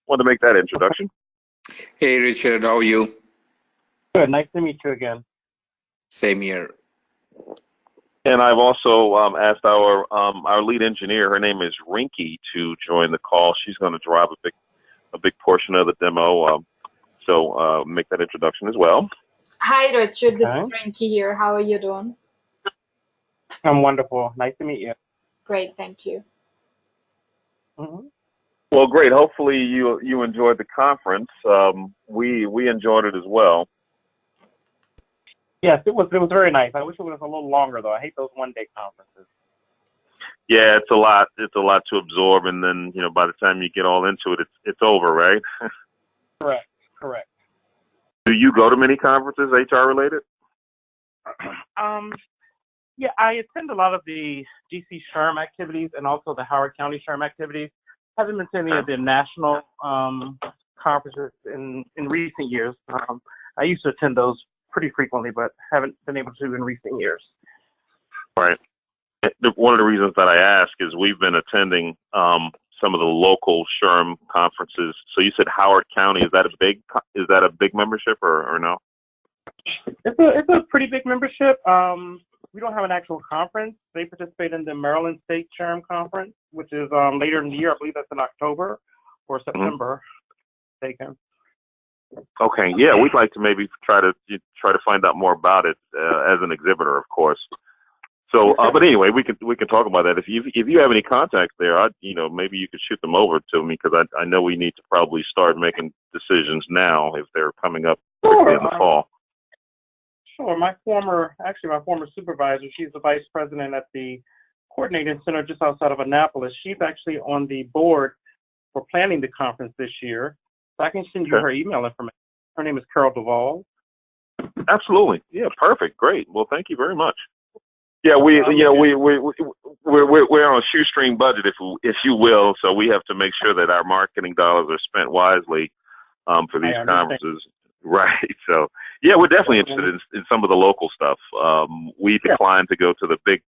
wanted to make that introduction. Hey, Richard, how are you? Good. Nice to meet you again. Same here. And I've also asked our lead engineer, her name is Rinky, to join the call. She's going to drive a big portion of the demo. So make that introduction as well. Hi, Richard. This is Rinky here. How are you doing? I'm wonderful. Nice to meet you. Great, thank you. Well, great. Hopefully you enjoyed the conference. We enjoyed it as well. Yes, it was very nice. I wish it was a little longer though. I hate those one-day conferences. Yeah, it's a lot. It's a lot to absorb, and then by the time you get all into it, it's over, right? Correct. Do you go to many conferences, HR related? Yeah, I attend a lot of the DC SHRM activities and also the Howard County SHRM activities. I haven't been to any of the national conferences in recent years. I used to attend those pretty frequently, but haven't been able to in recent years. Right. One of the reasons that I ask is we've been attending some of the local SHRM conferences. So you said Howard County. Is that a big membership or no? It's a pretty big membership. We don't have an actual conference. They participate in the Maryland State SHRM Conference, which is later in the year. I believe that's in October or September. Taken. Okay. Yeah, we'd like to maybe try to find out more about it as an exhibitor, of course. So, but anyway, we can talk about that. If you have any contacts there, maybe you could shoot them over to me, because I know we need to probably start making decisions now if they're coming up in the fall. Sure. My former supervisor, she's the vice president at the coordinating center just outside of Annapolis. She's actually on the board for planning the conference this year. So I can send you her email information. Her name is Carol Duvall. Absolutely. Yeah. Perfect. Great. Well, thank you very much. Yeah, we're on a shoestring budget, if you will. So we have to make sure that our marketing dollars are spent wisely for these conferences. Right. So yeah, we're definitely interested in some of the local stuff. We declined to go to the big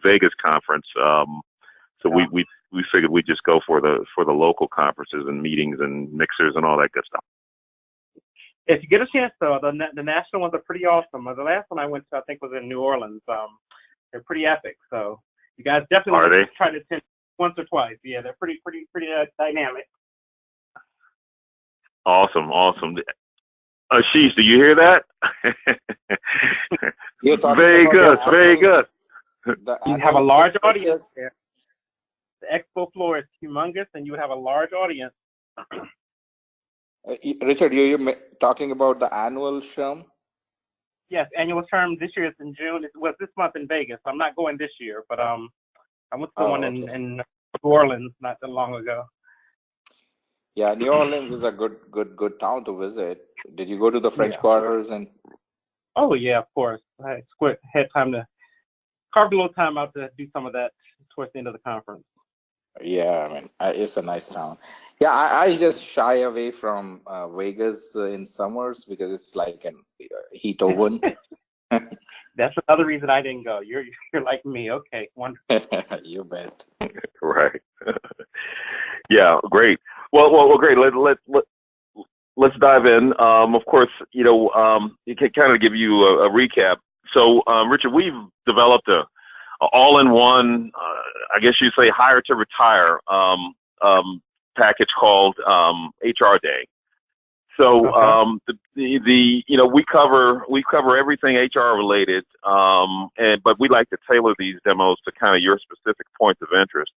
Vegas conference, so we figured we'd just go for the local conferences and meetings and mixers and all that good stuff. If you get a chance, though, the national ones are pretty awesome. The last one I went to, I think, was in New Orleans. They're pretty epic. So you guys definitely try to attend once or twice. Yeah, they're pretty dynamic. Awesome. Ashish, do you hear that? Very good. You have a large audience there. The expo floor is humongous, and you would have a large audience. Richard, you're talking about the annual SHRM? Yes, annual SHRM this year is in June. It was this month in Vegas. I'm not going this year, but I went to one in New Orleans not that long ago. Yeah, New Orleans is a good town to visit. Did you go to the French Quarters and? Oh yeah, of course. I had time to carve a little time out to do some of that towards the end of the conference. Yeah, I mean, it's a nice town. Yeah, I just shy away from Vegas in summers because it's like a heat oven. That's another reason I didn't go. You're like me. Okay, wonderful. You bet. Right. Yeah, great. Well, great. Let's dive in. Of course, it can kind of give you a recap. So, Richard, we've developed a all-in-one, I guess you'd say, hire to retire package called HRDay. So we cover everything HR related, but we like to tailor these demos to kind of your specific points of interest.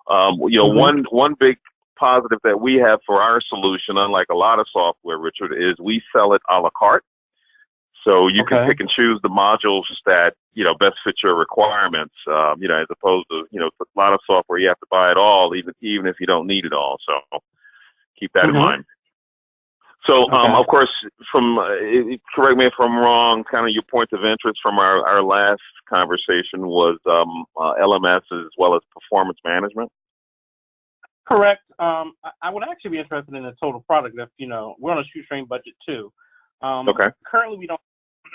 One big positive that we have for our solution, unlike a lot of software, Richard, is we sell it a la carte. So you can pick and choose the modules that, best fit your requirements, as opposed to, a lot of software, you have to buy it all, even if you don't need it all. So keep that in mind. So, of course, correct me if I'm wrong, kind of your points of interest from our last conversation was LMS as well as performance management. Correct. I would actually be interested in the total product if, we're on a shoestring budget too. Currently, we don't.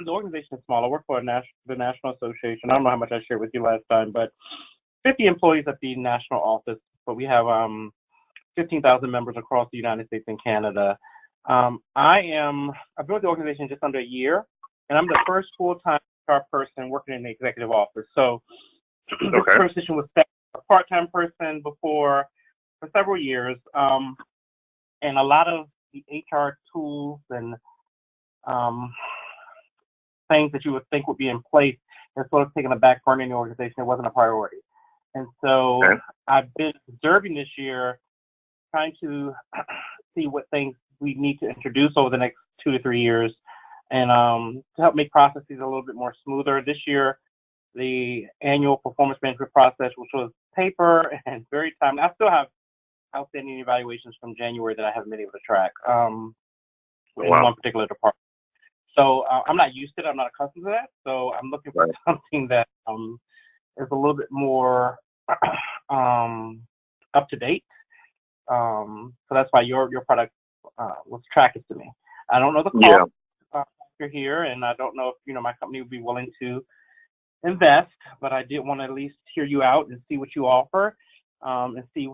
The organization is small. I work for the National Association. I don't know how much I shared with you last time, but 50 employees at the national office. But we have 15,000 members across the United States and Canada. I've been with the organization just under a year, and I'm the first full-time HR person working in the executive office. So this position was a part-time person before for several years, and a lot of the HR tools and things that you would think would be in place has sort of taken a back burner in the organization. It wasn't a priority. And so I've been observing this year, trying to see what things we need to introduce over the next 2 to 3 years, and to help make processes a little bit more smoother. This year, the annual performance management process, which was paper and very timely. I still have outstanding evaluations from January that I haven't been able to track in one particular department. So I'm not used to it. I'm not accustomed to that. So I'm looking for something that is a little bit more up to date. So that's why your product was attractive to me. I don't know the cost factor here, and I don't know if my company would be willing to invest, but I did want to at least hear you out and see what you offer, and see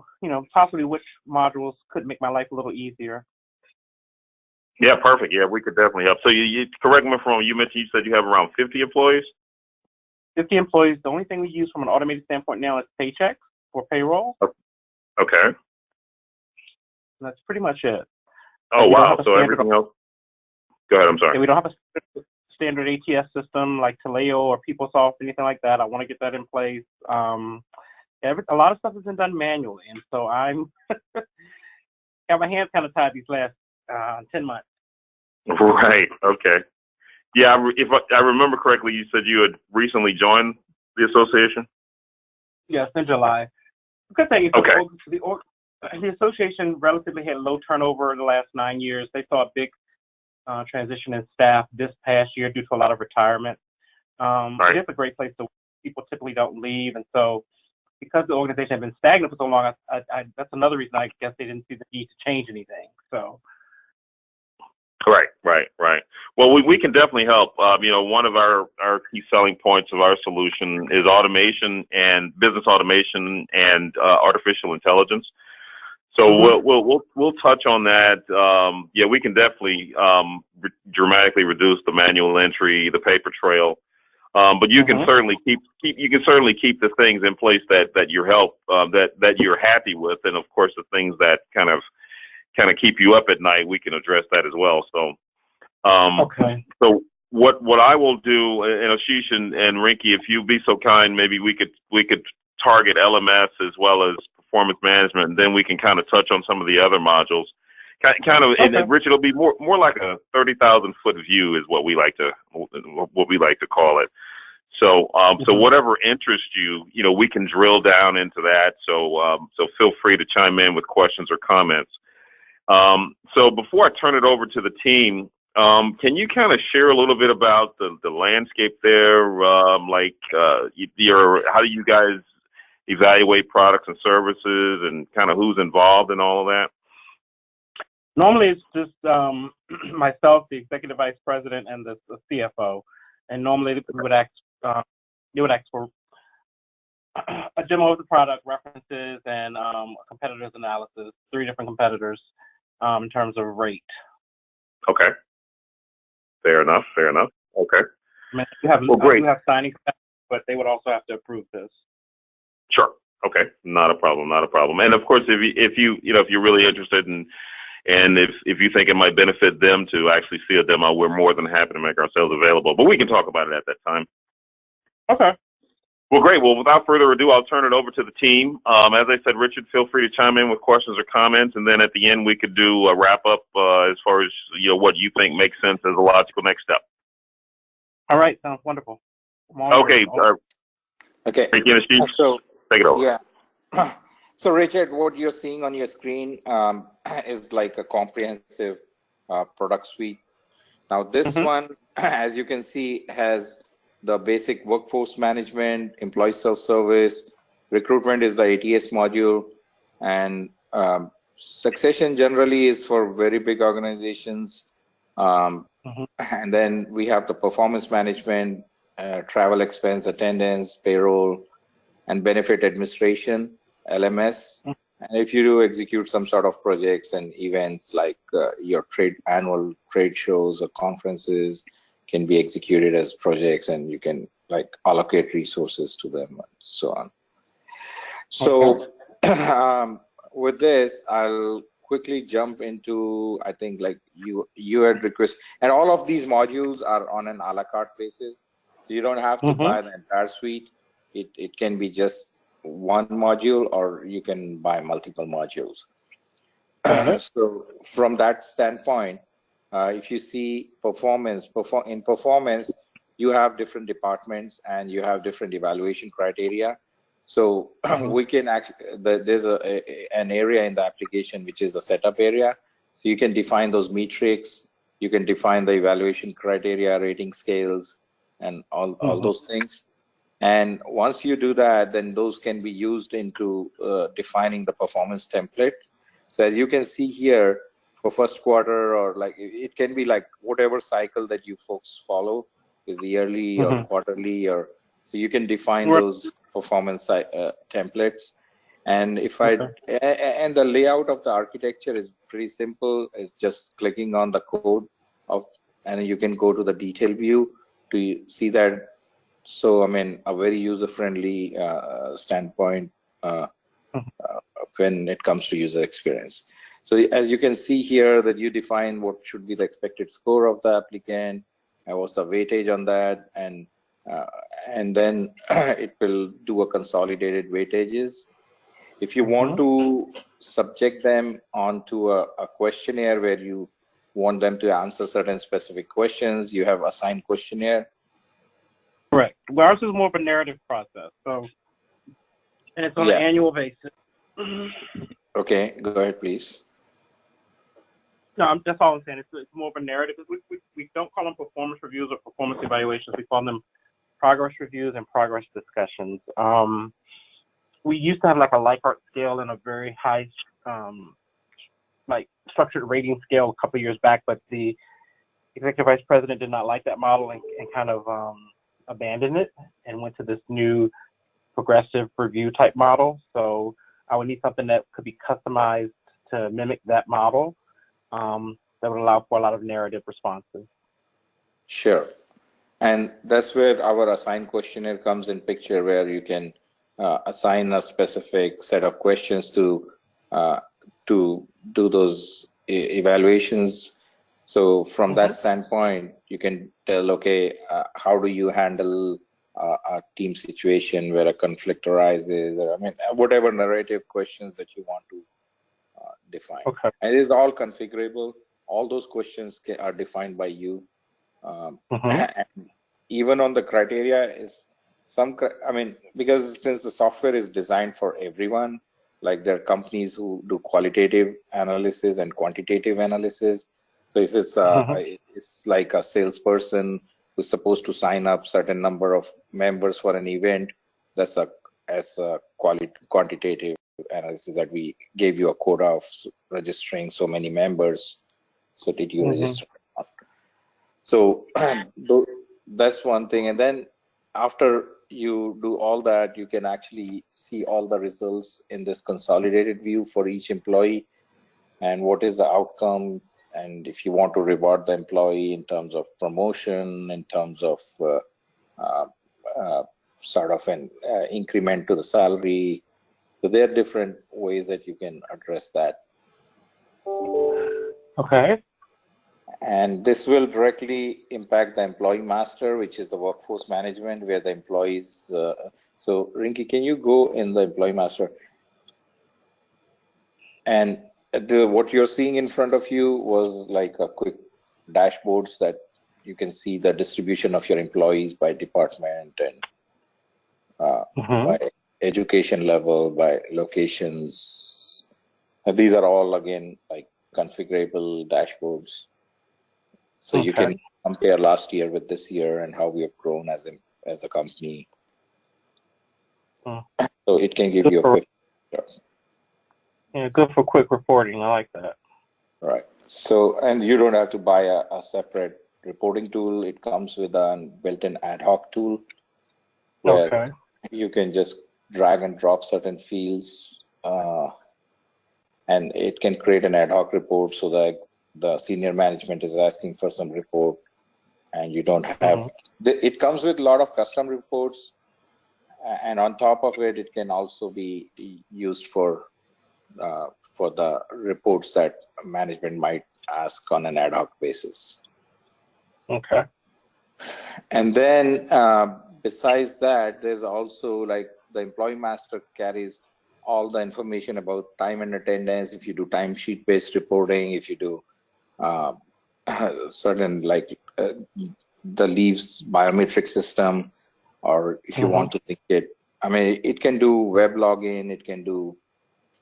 possibly which modules could make my life a little easier. Yeah, perfect. Yeah, we could definitely help. So you correct me if I'm wrong. You mentioned you said you have around 50 employees. 50 employees. The only thing we use from an automated standpoint now is Paychex for payroll. Okay. And that's pretty much it. Oh, wow. So everything else. Go ahead. I'm sorry. We don't have a standard ATS system like Taleo or PeopleSoft, anything like that. I want to get that in place. A lot of stuff has been done manually, and so I'm got my hands kind of tied these last 10 months. Right. Okay. Yeah. If I remember correctly, you said you had recently joined the association. Yes, in July. The good thing is the association relatively had low turnover in the last 9 years. They saw a big transition in staff this past year due to a lot of retirement. It's a great place to work. People typically don't leave, and so because the organization had been stagnant for so long, that's another reason I guess they didn't see the need to change anything. So. Right. Well, we can definitely help. One of our key selling points of our solution is automation and business automation and artificial intelligence. So we'll touch on that. We can definitely dramatically reduce the manual entry, the paper trail. But you can certainly keep the things in place that you're happy with, and of course the things that kind of keep you up at night, we can address that as well. So, so what I will do, and Ashish and Rinky, if you'd be so kind, maybe we could target LMS as well as performance management, and then we can kind of touch on some of the other modules. And Richard, it'll be more like a 30,000 foot view is what we like to call it. So, so whatever interests you, we can drill down into that. So, so feel free to chime in with questions or comments. So before I turn it over to the team, can you kind of share a little bit about the landscape there? How do you guys evaluate products and services, and kind of who's involved in all of that? Normally it's just myself, the executive vice president, and the CFO. And normally we would ask for a demo of the product, references, and a competitors analysis, 3 different competitors in terms of rate. Okay. Fair enough. Okay. I mean, we have signing staff, but they would also have to approve this. Sure. Okay. Not a problem. And of course, if you're really interested in, and if you think it might benefit them to actually see a demo, we're more than happy to make ourselves available. But we can talk about it at that time. Okay. Well, great. Well, without further ado, I'll turn it over to the team. As I said, Richard, feel free to chime in with questions or comments, and then at the end we could do a wrap up as far as what you think makes sense as a logical next step. All right. Sounds wonderful. Okay. Okay. So take it over. Yeah. So Richard, what you're seeing on your screen is like a comprehensive product suite. Now this one, as you can see, has the basic workforce management, employee self-service, recruitment is the ATS module, and succession generally is for very big organizations. And then we have the performance management, travel expense, attendance, payroll, and benefit administration, LMS. And if you do execute some sort of projects and events like your annual trade shows or conferences can be executed as projects, and you can like allocate resources to them and so on. So with this, I'll quickly jump into, I think like you had requested, and all of these modules are on an a la carte basis. So you don't have to buy the entire suite. It can be just one module, or you can buy multiple modules. So from that standpoint, if you see in performance, you have different departments and you have different evaluation criteria. So we can actually, there's an area in the application which is a setup area. So you can define those metrics, you can define the evaluation criteria, rating scales, and all those things. And once you do that, then those can be used into defining the performance template. So as you can see here, for first quarter, or like it can be like whatever cycle that you folks follow, is the yearly or quarterly, or so you can define those performance templates. And if and the layout of the architecture is pretty simple. It's just clicking on the code and you can go to the detail view to see that. So I mean, a very user-friendly standpoint when it comes to user experience. So as you can see here, that you define what should be the expected score of the applicant, and what's the weightage on that, and then it will do a consolidated weightages. If you want to subject them onto a questionnaire where you want them to answer certain specific questions, you have assigned questionnaire. Correct. Well, ours is more of a narrative process, so, and it's on an annual basis. Okay, go ahead, please. No, that's all I'm saying. It's more of a narrative. We don't call them performance reviews or performance evaluations. We call them progress reviews and progress discussions. We used to have like a Likert scale and a very high, like structured rating scale a couple of years back, but the executive vice president did not like that model and kind of abandoned it and went to this new progressive review type model. So I would need something that could be customized to mimic that model. That would allow for a lot of narrative responses. Sure. And that's where our assigned questionnaire comes in picture, where you can assign a specific set of questions to do those evaluations. So from that standpoint, you can tell, okay, how do you handle a team situation where a conflict arises, or I mean, whatever narrative questions that you want to define. Okay. And it is all configurable. All those questions are defined by you. And even on the criteria is I mean, because since the software is designed for everyone, like there are companies who do qualitative analysis and quantitative analysis. So if it's it's like a salesperson who's supposed to sign up certain number of members for an event, that's a quantitative analysis, that we gave you a quota of registering so many members. So did you register or not? So that's one thing. And then after you do all that, you can actually see all the results in this consolidated view for each employee, and what is the outcome. And if you want to reward the employee in terms of promotion, in terms of sort of an increment to the salary. So there are different ways that you can address that. Okay. And this will directly impact the employee master, which is the workforce management, where the employees. So Rinki, can you go in the employee master? And what you're seeing in front of you was like a quick dashboards that you can see the distribution of your employees by department and by education level, by locations. And these are all, again, like configurable dashboards. So you can compare last year with this year and how we have grown as a company. So it can give you a quick. Yeah, good for quick reporting. I like that. Right. So, and you don't have to buy a separate reporting tool. It comes with a built-in ad hoc tool where you can just drag and drop certain fields. and it can create an ad hoc report so that the senior management is asking for some report, and you don't have. It comes with a lot of custom reports, and on top of it, it can also be used for the reports that management might ask on an ad hoc basis. Okay. And then besides that, there's also like the employee master carries all the information about time and attendance. If you do timesheet based reporting, if you do certain like the leaves biometric system, or if you want to link it, I mean, it can do web login, it can do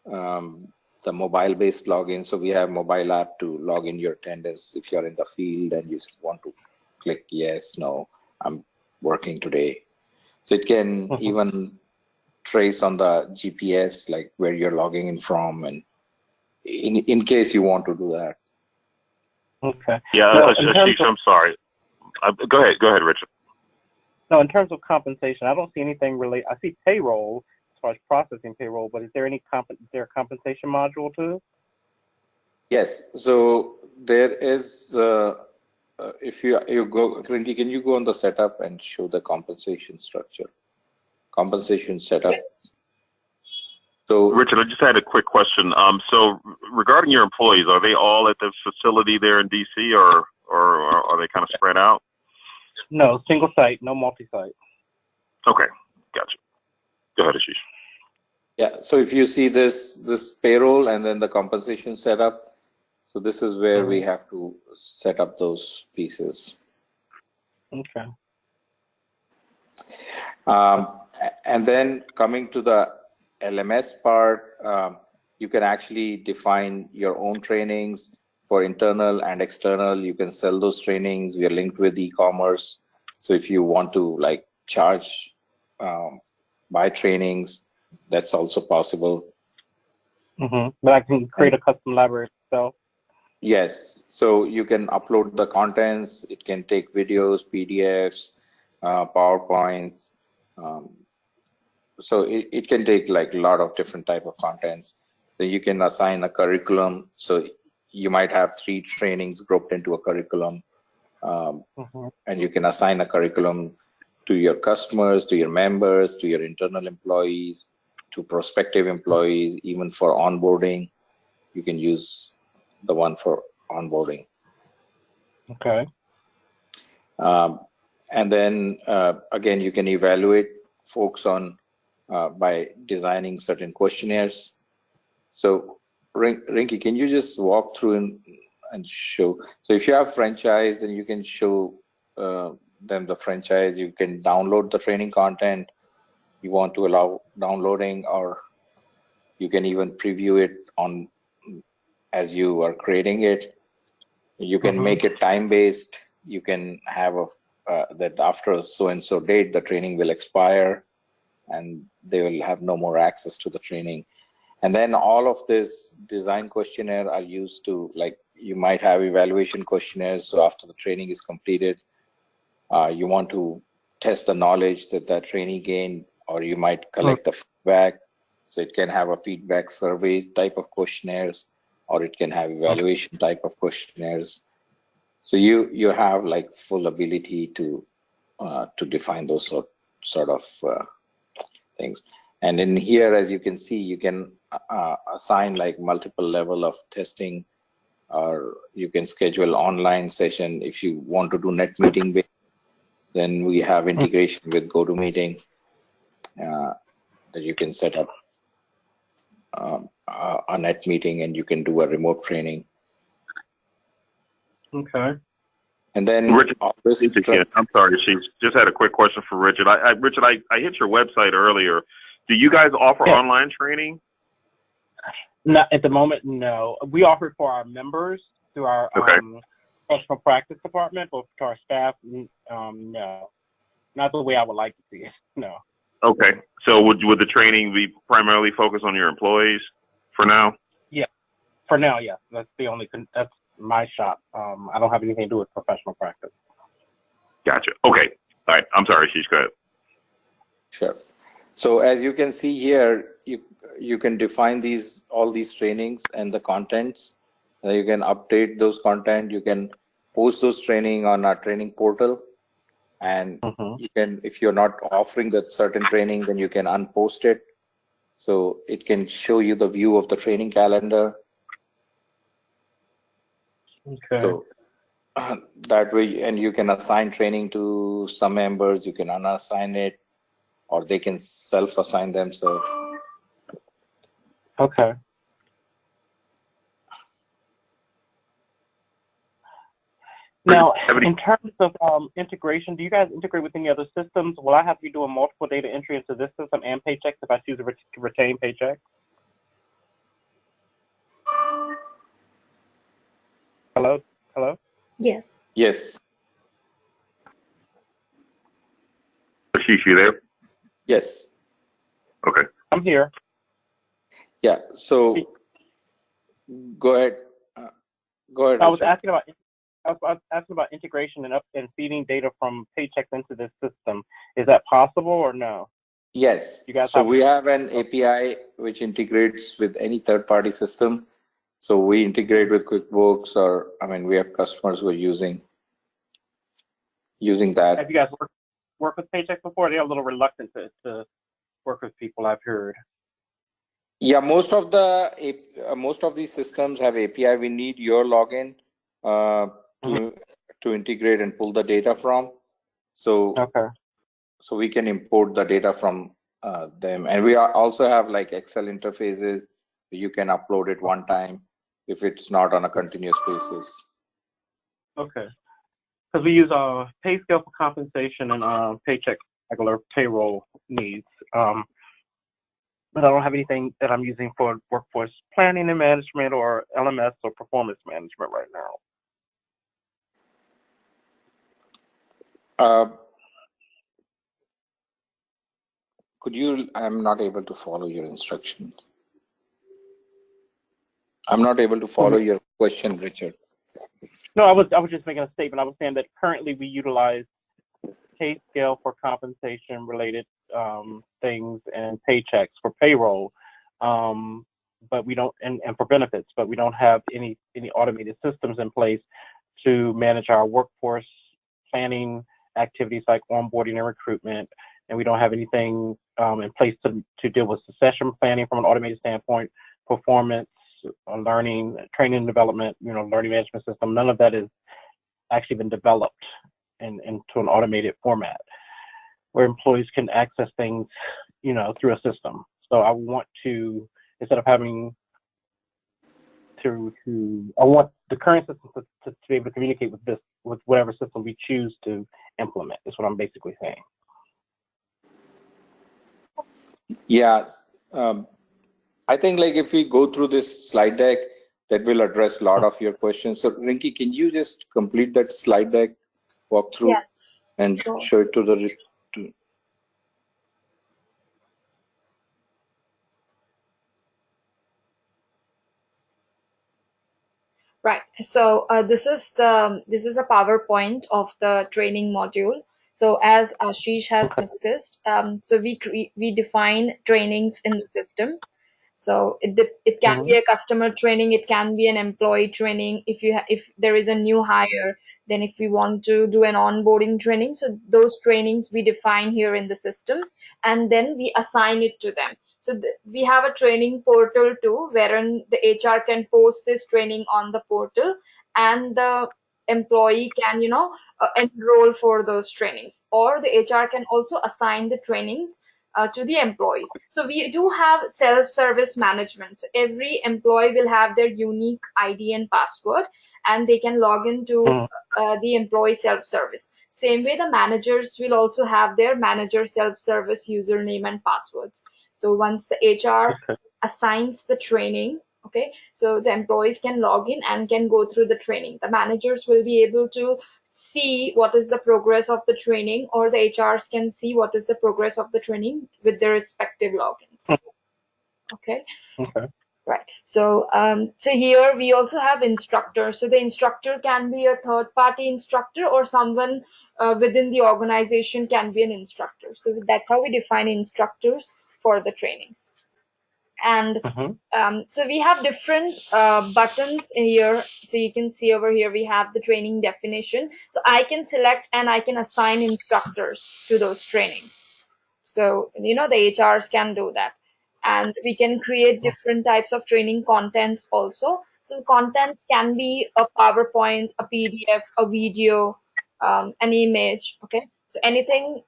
the mobile based login. So we have mobile app to log in your attendance if you're in the field and you just want to click yes, no, I'm working today. So it can even trace on the GPS, like where you're logging in from, and in case you want to do that. Okay. Yeah, Well, Ashish, I'm sorry. Go ahead, Richard. No, in terms of compensation, I don't see anything really. I see payroll as far as processing payroll, but is there any a compensation module too? Yes. So there is. If you go, Rinki, can you go on the setup and show the compensation structure? Compensation setup. Yes. So, Richard, I just had a quick question. So, regarding your employees, are they all at the facility there in DC, or are they kind of spread out? No, single site, no multi-site. Okay, gotcha. Go ahead, Ashish. Yeah. So if you see this payroll and then the compensation setup, so this is where we have to set up those pieces. Okay. And then coming to the LMS part, you can actually define your own trainings for internal and external. You can sell those trainings. We are linked with e-commerce. So if you want to like charge buy trainings, that's also possible. But I can create a custom library itself. Yes, so you can upload the contents. It can take videos, PDFs, PowerPoints. So it can take like a lot of different type of contents. Then you can assign a curriculum. So you might have 3 trainings grouped into a curriculum, and you can assign a curriculum to your customers, to your members, to your internal employees, to prospective employees, even for onboarding. You can use the one for onboarding. Okay. And then again, you can evaluate folks on by designing certain questionnaires. So Rinki, can you just walk through and show? So if you have franchise, then you can show them the franchise. You can download the training content. You want to allow downloading, or you can even preview it on as you are creating it. You can make it time-based. You can have that after so-and-so date, the training will expire and they will have no more access to the training. And then all of this design questionnaire are used to, like, you might have evaluation questionnaires. So after the training is completed, you want to test the knowledge that that trainee gained, or you might collect the feedback. So it can have a feedback survey type of questionnaires, or it can have evaluation type of questionnaires. So you have like full ability to define those sort of things. And in here, as you can see, you can assign like multiple level of testing, or you can schedule online session. If you want to do net meeting, then we have integration with GoToMeeting that you can set up a net meeting, and you can do a remote training. Okay. And then Richard, I'm sorry, she just had a quick question for Richard. Richard, I hit your website earlier. Do you guys offer online training? Not at the moment, no. We offer it for our members through our professional practice department, but to our staff, no. Not the way I would like to see it, no. Okay. So would the training be primarily focused on your employees for now? Yeah. For now, yes. That's the only, that's my shop. I don't have anything to do with professional practice. Gotcha. Okay. All right. I'm sorry, Ashish, go ahead. Sure. So as you can see here, you can define all these trainings and the contents. You can update those content. You can post those training on our training portal, and you can, if you're not offering that certain training, then you can unpost it. So it can show you the view of the training calendar. Okay. So that way, and you can assign training to some members. You can unassign it, or they can self-assign themselves. Okay. Now, in terms of integration, do you guys integrate with any other systems? Will I have to be doing multiple data entry into this system and Paychex if I choose to retain Paychex? Hello? Hello? Yes. Yes. Ashish, you there? Yes. Okay. I'm here. Yeah. So go ahead. Go ahead. I was asking about integration and feeding data from Paychex into this system. Is that possible or no? Yes. You guys so we have an API which integrates with any third-party system. So we integrate with QuickBooks, or we have customers who are using that. Have you guys worked with Paychex before? They're a little reluctant to work with people, I've heard. Yeah, most of these systems have API. We need your login to integrate and pull the data from. So so we can import the data from them, and we also have like Excel interfaces. You can upload it one time if it's not on a continuous basis. Okay, because we use pay scale for compensation and Paychex regular payroll needs. But I don't have anything that I'm using for workforce planning and management or LMS or performance management right now. Could you? I'm not able to follow your instructions. I'm not able to follow your question, Richard. No, I was just making a statement. I was saying that currently we utilize pay scale for compensation related things and Paychex for payroll, but we don't, and for benefits, but we don't have any automated systems in place to manage our workforce planning activities like onboarding and recruitment, and we don't have anything in place to deal with succession planning from an automated standpoint, performance, learning, training and development, learning management system. None of that is actually been developed into an automated format where employees can access things, through a system. So I want to, instead of having I want the current system to be able to communicate with whatever system we choose to implement, is what I'm basically saying. Yeah. I think if we go through this slide deck, that will address a lot of your questions. So Rinki, can you just complete that slide deck, walk through, and show it to the Right. So this is a PowerPoint of the training module. So as Ashish has discussed, so we define trainings in the system. So it can be a customer training, it can be an employee training. If there is a new hire, then if we want to do an onboarding training, so those trainings we define here in the system, and then we assign it to them. So we have a training portal too, wherein the HR can post this training on the portal, and the employee can enroll for those trainings, or the HR can also assign the trainings to the employees. So we do have self-service management. So every employee will have their unique ID and password, and they can log into the employee self-service. Same way, the managers will also have their manager self-service username and passwords. So once the HR assigns the training, okay, so the employees can log in and can go through the training. The managers will be able to see what is the progress of the training, or the HRs can see what is the progress of the training with their respective logins. Okay. Right. So, so here we also have instructor. So the instructor can be a third-party instructor or someone within the organization can be an instructor. So that's how we define instructors for the trainings. And so we have different buttons here. So you can see over here we have the training definition. So I can select and I can assign instructors to those trainings. So the HRs can do that. And we can create different types of training contents also. So the contents can be a PowerPoint, a PDF, a video, an image. Okay. So anything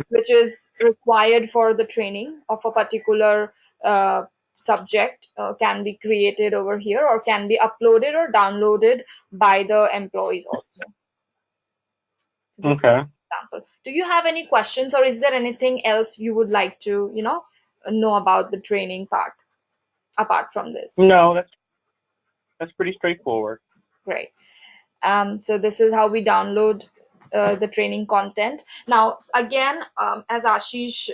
which is required for the training of a particular subject can be created over here or can be uploaded or downloaded by the employees also. So this is an example. Do you have any questions or is there anything else you would like to, know about the training part apart from this? No, that's pretty straightforward. Great. So this is how we download the training content. Now, again, as Ashish,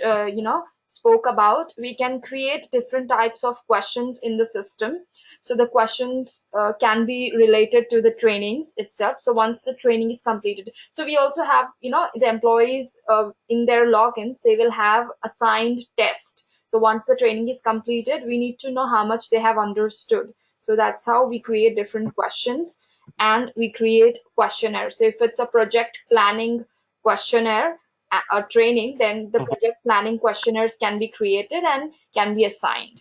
spoke about, we can create different types of questions in the system. So the questions can be related to the trainings itself. So once the training is completed, so we also have, the employees in their logins, they will have assigned test. So once the training is completed, we need to know how much they have understood. So that's how we create different questions. And we create questionnaires. So if it's a project planning questionnaire or training, then the project planning questionnaires can be created and can be assigned.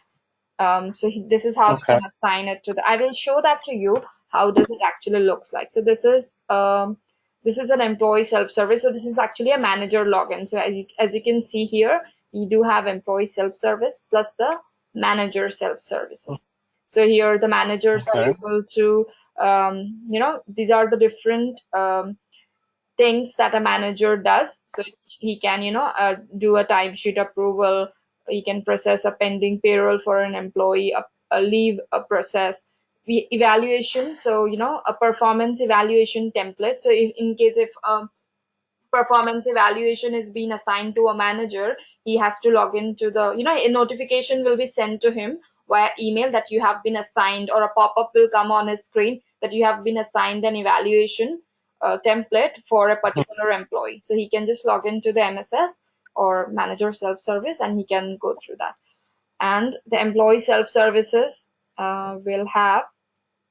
So this is how we can assign it to the. I will show that to you. How does it actually looks like? So this is an employee self-service. So this is actually a manager login. So as you can see here, we do have employee self-service plus the manager self-services. So here the managers are able to these are the different things that a manager does. So he can, do a timesheet approval. He can process a pending payroll for an employee, a leave a process, evaluation. So, a performance evaluation template. So in case if performance evaluation is being assigned to a manager, he has to log into the, a notification will be sent to him via email that you have been assigned, or a pop-up will come on his screen that you have been assigned an evaluation template for a particular employee. So he can just log into the MSS or manager self-service and he can go through that. And the employee self-services will have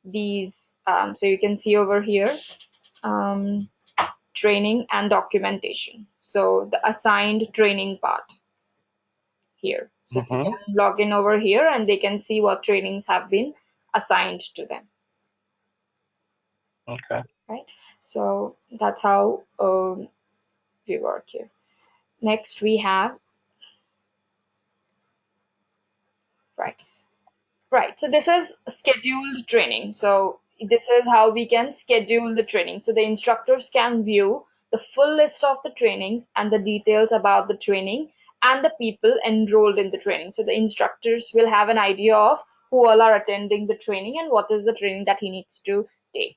these, so you can see over here, training and documentation. So the assigned training part here. So they can log in over here and they can see what trainings have been assigned to them. Okay. Right. So that's how we work here. Next we have, right. So this is scheduled training. So this is how we can schedule the training. So the instructors can view the full list of the trainings and the details about the training and the people enrolled in the training. So the instructors will have an idea of who all are attending the training and what is the training that he needs to take.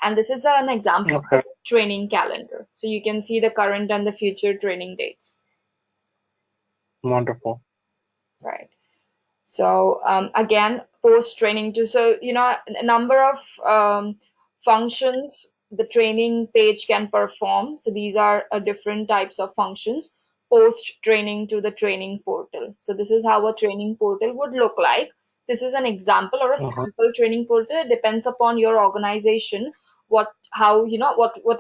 And this is an example of a training calendar. So you can see the current and the future training dates. Wonderful. Right. So again, post training too. So, a number of functions the training page can perform. So these are different types of functions post training to the training portal. So this is how a training portal would look like. This is an example or a sample training portal. It depends upon your organization, what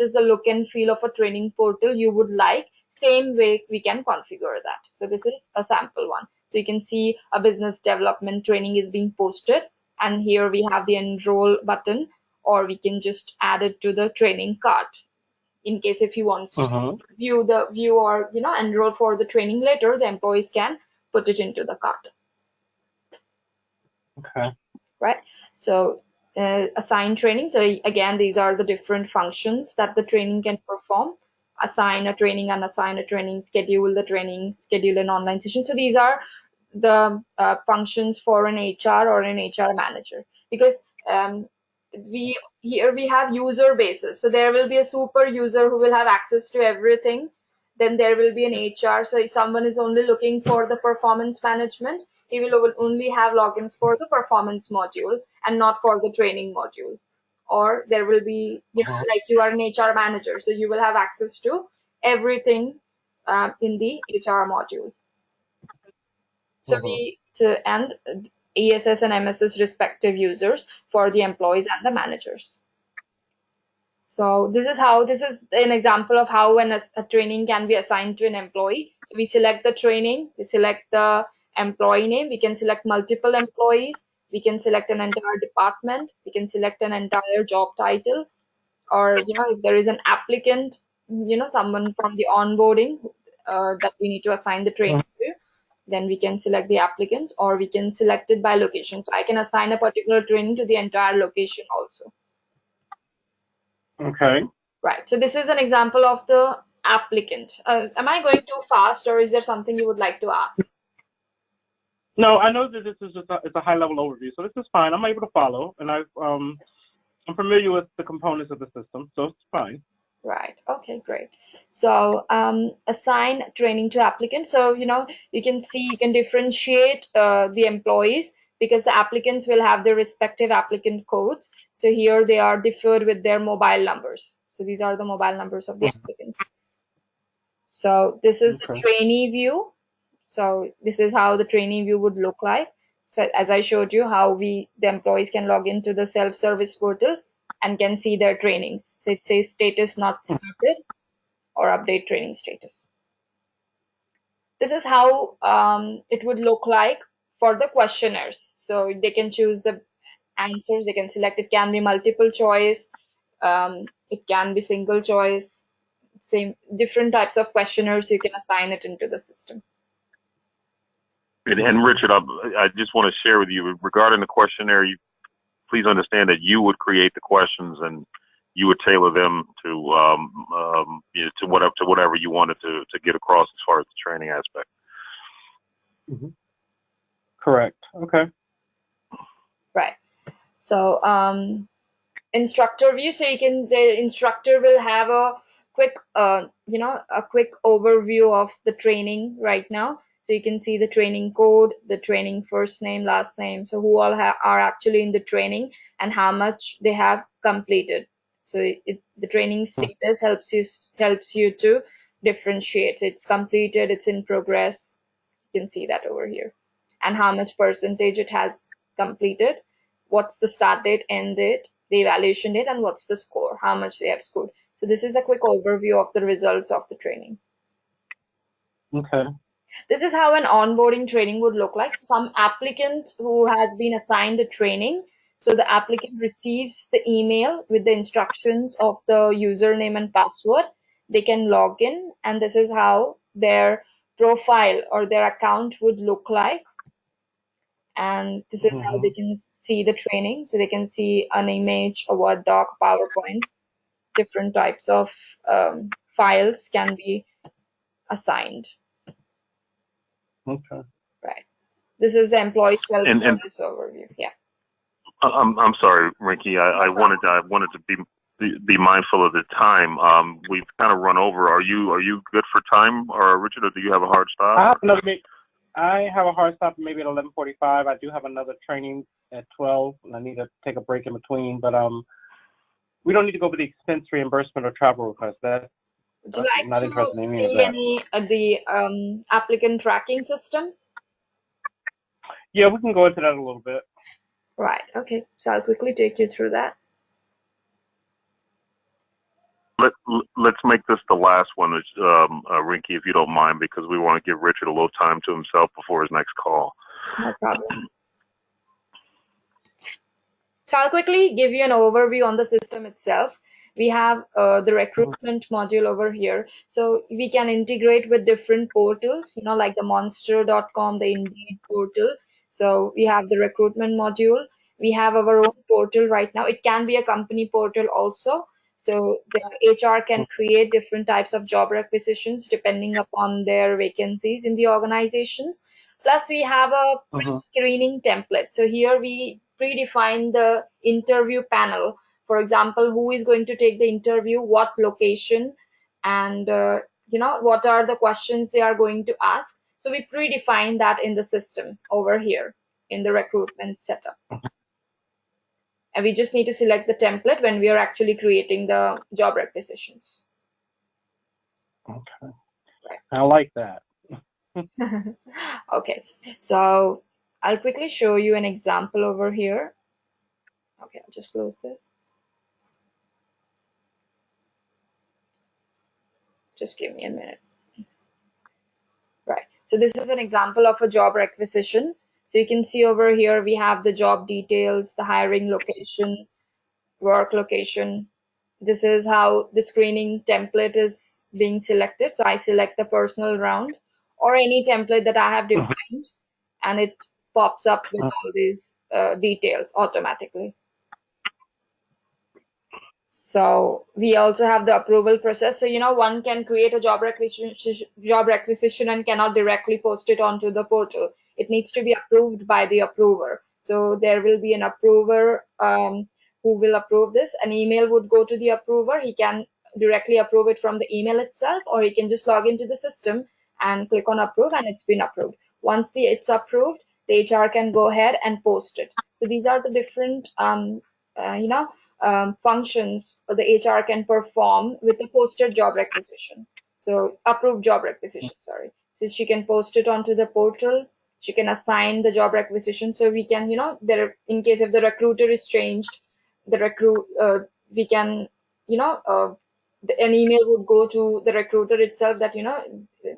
is the look and feel of a training portal you would like. Same way we can configure that. So this is a sample one. So you can see a business development training is being posted, and here we have the enroll button, or we can just add it to the training cart in case if he wants to view or enroll for the training later, the employees can put it into the cart. Okay. Right. So assign training. So again, these are the different functions that the training can perform. Assign a training, unassign a training, schedule the training, schedule an online session. So these are the functions for an HR or an HR manager, because we have user bases. So there will be a super user who will have access to everything. Then there will be an HR. So if someone is only looking for the performance management, he will only have logins for the performance module and not for the training module. Or there will be, like you are an HR manager, so you will have access to everything in the HR module. So and ESS and MSS respective users for the employees and the managers. So this is an example of how a training can be assigned to an employee. So we select the training, we select the employee name, we can select multiple employees, we can select an entire department, we can select an entire job title, or if there is an applicant, someone from the onboarding that we need to assign the training to, then we can select the applicants, or we can select it by location. So I can assign a particular training to the entire location also. Okay. Right. So this is an example of the applicant. Am I going too fast, or is there something you would like to ask? No, I know that this is just it's a high-level overview, so this is fine. I'm able to follow, and I'm familiar with the components of the system, so it's fine. Right. Okay, great. So assign training to applicants. So, you can differentiate the employees because the applicants will have their respective applicant codes. So here they are differed with their mobile numbers. So these are the mobile numbers of the applicants. So this is the trainee view. So this is how the trainee view would look like. So as I showed you how the employees can log into the self-service portal and can see their trainings. So it says status not started or update training status. This is how it would look like for the questionnaires. So they can choose the answers, they can select, it can be multiple choice, it can be single choice, different types of questionnaires, you can assign it into the system. And Richard, I just want to share with you regarding the questionnaire. You please understand that you would create the questions and you would tailor them to whatever you wanted to get across as far as the training aspect. Correct. Okay. Right. So instructor view. So the instructor will have a quick a quick overview of the training right now. So you can see the training code, the training first name, last name. So who all are actually in the training and how much they have completed. So the training status helps you to differentiate. So it's completed, it's in progress. You can see that over here. And how much percentage it has completed, what's the start date, end date, the evaluation date, and what's the score, how much they have scored. So this is a quick overview of the results of the training. Okay. This is how an onboarding training would look like. So some applicant who has been assigned a training, so the applicant receives the email with the instructions of the username and password. They can log in, and this is how their profile or their account would look like. And this is how they can see the training. So they can see an image, a Word doc, PowerPoint, different types of files can be assigned. Okay. Right. This is the employee self-service overview. Yeah. I'm sorry, Rinky. I wanted to be mindful of the time. We've kind of run over. Are you good for time, or Richard, or do you have a hard stop? I have a hard stop maybe at 11:45. I do have another training at 12, and I need to take a break in between. But we don't need to go over the expense reimbursement or travel request. Would you like to see any of the applicant tracking system? Yeah, we can go into that a little bit. Right. Okay. So I'll quickly take you through that. Let's make this the last one, Rinky, if you don't mind, because we want to give Richard a little time to himself before his next call. No problem. So I'll quickly give you an overview on the system itself. We have the recruitment module over here. So we can integrate with different portals, like the monster.com, the Indeed portal. So we have the recruitment module. We have our own portal right now. It can be a company portal also. So the HR can create different types of job requisitions depending upon their vacancies in the organizations. Plus, we have a pre-screening template. So here we predefine the interview panel. For example, who is going to take the interview, what location, and what are the questions they are going to ask. So we predefine that in the system over here in the recruitment setup. And we just need to select the template when we are actually creating the job requisitions. Okay. Right. I like that. Okay, so I'll quickly show you an example over here. Okay, I'll just close this. Just give me a minute. Right, so this is an example of a job requisition. So you can see over here we have the job details, the hiring location, work location. This is how the screening template is being selected. So I select the personal round or any template that I have defined, and it pops up with all these details automatically. So we also have the approval process. So, one can create a job requisition and cannot directly post it onto the portal. It needs to be approved by the approver. So there will be an approver who will approve this. An email would go to the approver. He can directly approve it from the email itself, or he can just log into the system and click on approve, and it's been approved. Once it's approved, the HR can go ahead and post it. So these are the different functions the HR can perform with a posted job requisition. So approved job requisition, sorry. So she can post it onto the portal. She can assign the job requisition. So we can, in case if the recruiter is changed, we can, an email would go to the recruiter itself that,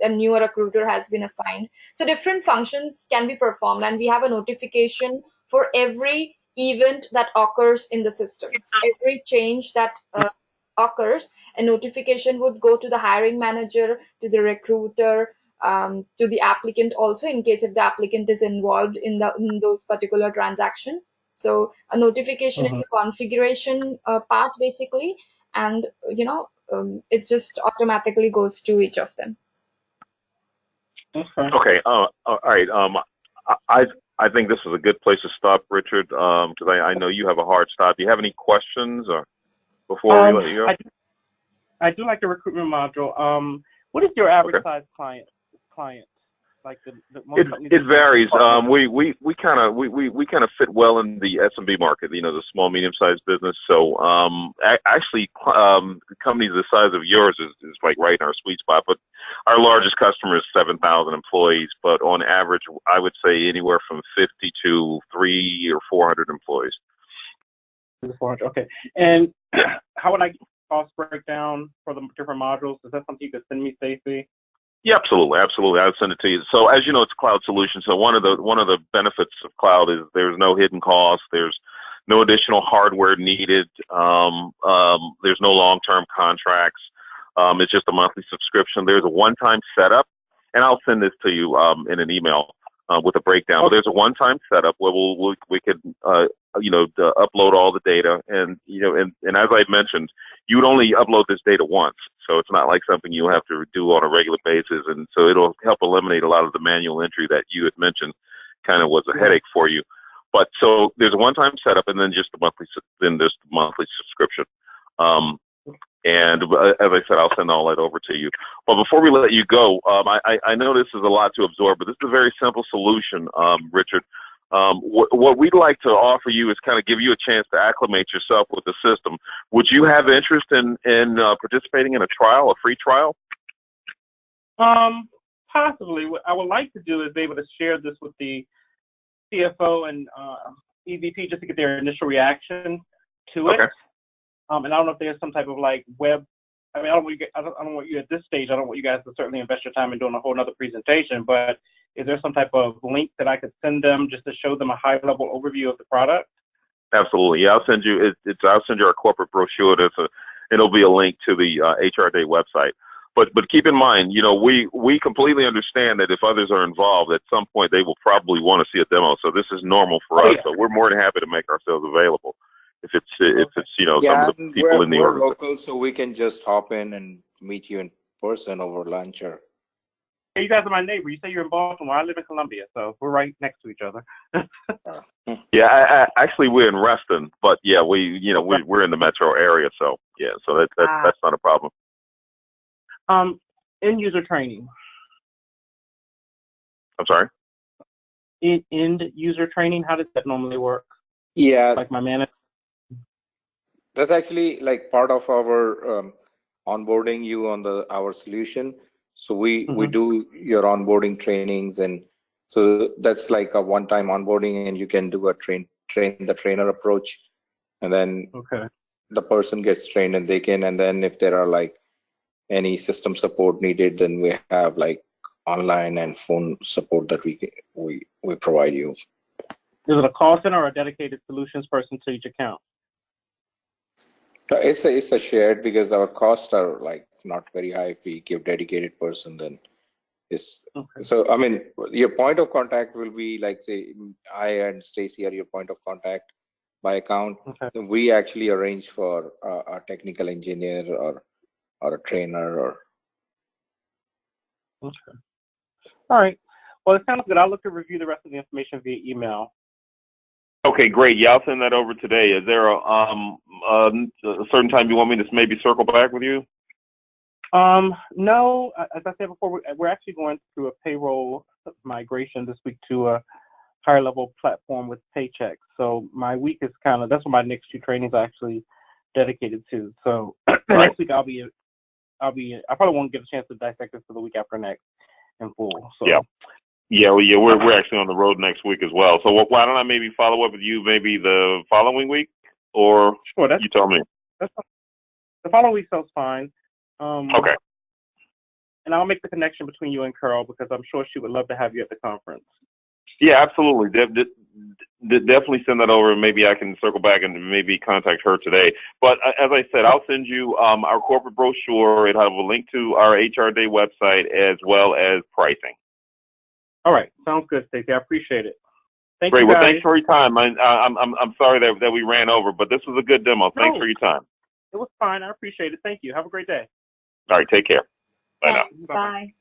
a newer recruiter has been assigned. So different functions can be performed, and we have a notification for every event that occurs in the system. So every change that occurs, a notification would go to the hiring manager, to the recruiter, to the applicant also, in case if the applicant is involved in those particular transaction. So a notification is a configuration part basically, and it just automatically goes to each of them. Okay. All right. I think this is a good place to stop, Richard, because I know you have a hard stop. Do you have any questions or before we let you go? I do like the recruitment module. What is your average size client? Like the most it varies. We kind of fit well in the SMB market, the small medium-sized business. So actually, companies the size of yours is like right in our sweet spot. But our largest customer is 7,000 employees. But on average, I would say anywhere from 50 to 300 or 400 employees. 400. Okay. And how would I get cost breakdown for the different modules? Is that something you could send me, Stacey? Yeah, absolutely. I'll send it to you. So as you know, it's a cloud solution. So one of the benefits of cloud is there's no hidden costs. There's no additional hardware needed. There's no long-term contracts. It's just a monthly subscription. There's a one-time setup, and I'll send this to you in an email with a breakdown. But there's a one-time setup where we could upload all the data, and and as I mentioned, you would only upload this data once. So it's not like something you have to do on a regular basis, and so it'll help eliminate a lot of the manual entry that you had mentioned kind of was a headache for you. But so there's a one-time setup, and then just the monthly subscription. And as I said, I'll send all that over to you. But before we let you go, I know this is a lot to absorb, but this is a very simple solution, Richard. What we'd like to offer you is kind of give you a chance to acclimate yourself with the system. Would you have interest in participating in a trial, a free trial? Possibly. What I would like to do is be able to share this with the CFO and EVP just to get their initial reaction to it. And I don't know if there's some type of like web. I mean, I don't want you at this stage. I don't want you guys to certainly invest your time in doing a whole nother presentation. But is there some type of link that I could send them just to show them a high-level overview of the product? Absolutely. Yeah, I'll send you. I'll send you our corporate brochure. It'll be a link to the HRDay website. But keep in mind, we completely understand that if others are involved, at some point they will probably want to see a demo. So this is normal for us. So we're more than happy to make ourselves available. If it's some of the people in the organization. We're local, so we can just hop in and meet you in person over lunch or. You guys are my neighbor. You say you're in Baltimore. I live in Columbia, so we're right next to each other. Yeah, actually we're in Reston, but yeah, we're in the metro area, so yeah, so that's not a problem. End user training. I'm sorry? End user training, how does that normally work? Yeah, Like my manager? that's actually like part of our onboarding you on our solution. So we do your onboarding trainings, and so that's like a one-time onboarding, and you can do a train the trainer approach, and then the person gets trained, and they can, and then if there are like any system support needed, then we have like online and phone support that we provide you. Is it a call center or a dedicated solutions person to each account? It's a shared, because our costs are like not very high. If we give dedicated person, then it's so. I mean, your point of contact will be like, say, I and Stacy are your point of contact by account. We actually arrange for a technical engineer or a trainer or. Okay. All right. Well, it sounds good. I'll look to review the rest of the information via email. Okay, great. Yeah, I'll send that over today. Is there a certain time you want me to maybe circle back with you? No. As I said before, we're actually going through a payroll migration this week to a higher level platform with Paychex. So my week is that's what my next 2 trainings are actually dedicated to. So next week I probably won't get a chance to dissect this for the week after next in full. So. Yeah, we're actually on the road next week as well. So why don't I maybe follow up with you maybe the following week, or you tell me. The following week sounds fine. Okay. And I'll make the connection between you and Carol, because I'm sure she would love to have you at the conference. Yeah, absolutely. Definitely send that over, and maybe I can circle back and maybe contact her today. But as I said, I'll send you our corporate brochure. It'll have a link to our HRDay website as well as pricing. All right, sounds good, Stacey. I appreciate it. Thank Great. you, Well, guys. thanks for your time. I'm sorry that we ran over, but this was a good demo. Thanks for your time. It was fine. I appreciate it. Thank you. Have a great day. All right, take care. Bye now. Thanks. Bye.